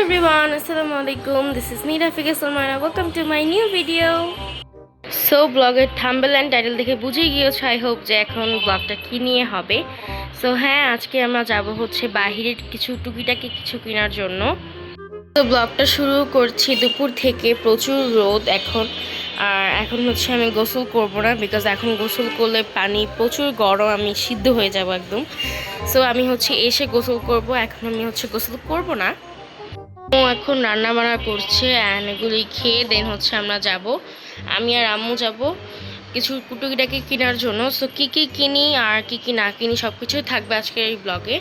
everyone, Assalamualaikum. This is me Rafiqa Salmana. Welcome to my new video. So ব্লগের thumbnail and title দেখে বুঝেই গিয়েছো I hope যে এখন ব্লগটা কি নিয়ে হবে। সো হ্যাঁ, আজকে আমরা যাব হচ্ছে বাহিরের কিছু টুকিটাকি কিছু কেনার জন্য। তো ব্লগটা শুরু করছি দুপুর থেকে। প্রচুর রোদ এখন, আর এখন হচ্ছে আমি গোসল করব না, বিকজ এখন গোসল করলে পানি প্রচুর গরম, আমি সিদ্ধ হয়ে যাব একদম। সো আমি হচ্ছে এসে গোসল করব, এখন আমি হচ্ছে গোসল করব না। ও এখন রান্না বান্না করছে অ্যান্ড এগুলি খেয়ে দেন হচ্ছে আমরা যাব, আমি আর আম্মু যাব কিছু টুকিটাকি কেনার জন্য। সো কী কী কিনি আর কী কী না কিনি সব কিছুই থাকবে আজকের এই ব্লগে।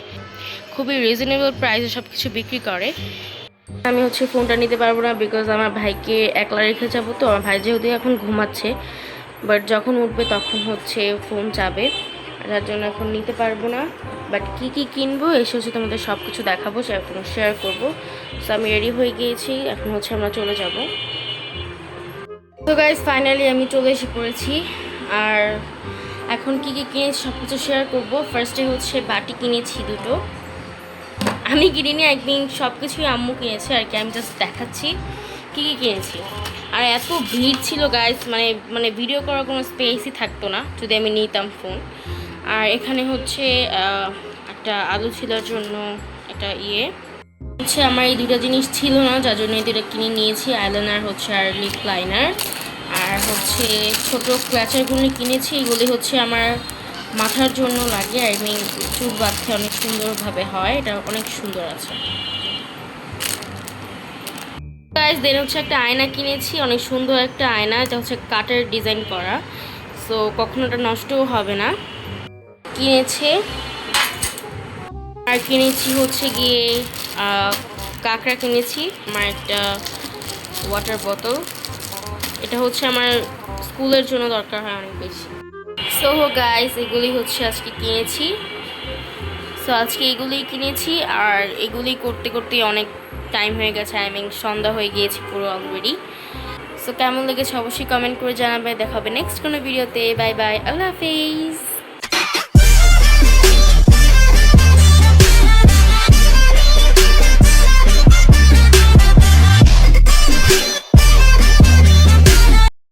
খুবই রিজনেবল প্রাইসে সব কিছু বিক্রি করে। আমি হচ্ছে ফোনটা নিতে পারবো না, বিকজ আমার ভাইকে একলা রেখে যাবো। তো আমার ভাই যেহেতু এখন ঘুমাচ্ছে, বাট যখন উঠবে তখন হচ্ছে ফোন যাবে, যার জন্য এখন নিতে পারবো না। বাট কী কী কিনবো এসে হচ্ছে তোমাদের সব কিছু দেখাবো, শেয়ার করবো। সো আমি রেডি হয়ে গিয়েছি, এখন হচ্ছে আমরা চলে যাব। তো গাইজ ফাইনালি আমি চলে এসে পড়েছি, আর এখন কী কী কিনেছি সব কিছু শেয়ার করবো। ফার্স্টে হচ্ছে বাটি কিনেছি দুটো, আমি কিনিনি, একদিন সব কিছুই আম্মু কিনেছে আর কি, আমি জাস্ট দেখাচ্ছি কী কী কিনেছি। আর এত ভিড় ছিল গাইস, মানে ভিডিও করার কোনো স্পেসই থাকতো না যদি আমি নিতাম ফোন। আর এখানে হচ্ছে একটা আলু ছিলার জন্য একটা হচ্ছে আমার এই দুটো জিনিস ছিল না, যার জন্য এই দুটো কিনে নিয়েছি, আইলাইনার হচ্ছে আর লিপ লাইনার। আর হচ্ছে ছোটো ক্ল্যাচারগুলো কিনেছি, এগুলি হচ্ছে আমার মাথার জন্য লাগে, আই মিন চুল বাঁধতে অনেক সুন্দরভাবে হয়, এটা অনেক সুন্দর আছে। গাইস দেন হচ্ছে একটা আয়না কিনেছি, অনেক সুন্দর একটা আয়না, এটা হচ্ছে কাঠের ডিজাইন করা, সো কখনো এটা নষ্টও হবে না। কিনেছে আর কিনেছি হচ্ছে গিয়ে কাঁকড়া কিনেছি, আমার একটা ওয়াটার বোতল, এটা হচ্ছে আমার স্কুলের জন্য দরকার হয় অনেক বেশি। সো গাইস এগুলি হচ্ছে আজকে কিনেছি। সো আজকে এগুলিই কিনেছি, আর এগুলি করতে করতে অনেক টাইম হয়ে গেছে, আই মিন সন্ধ্যা হয়ে গিয়েছে পুরো অলরেডি। সো কেমন লেগেছে অবশ্যই কমেন্ট করে জানাবে। দেখা হবে নেক্সট কোনো ভিডিওতে। বাই বাই, আল্লাহ হাফিজ।